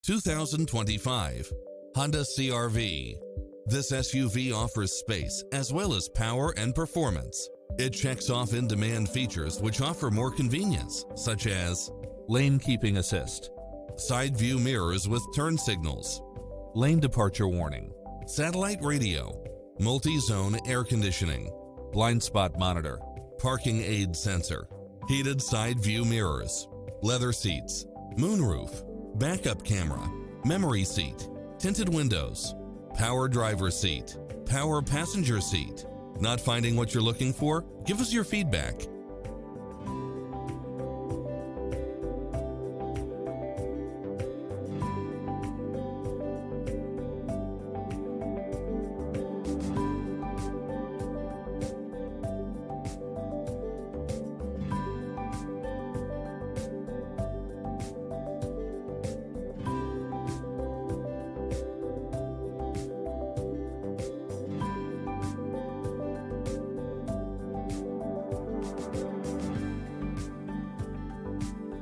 2025 Honda CR-V. This SUV offers space as well as power and performance. It checks off in-demand features which offer more convenience, such as lane keeping assist, side view mirrors with turn signals, lane departure warning, satellite radio, multi-zone air conditioning, blind spot monitor, parking aid sensor, heated side view mirrors, leather seats, moonroof, backup camera, memory seat, tinted windows, power driver seat, power passenger seat. Not finding what you're looking for? Give us your feedback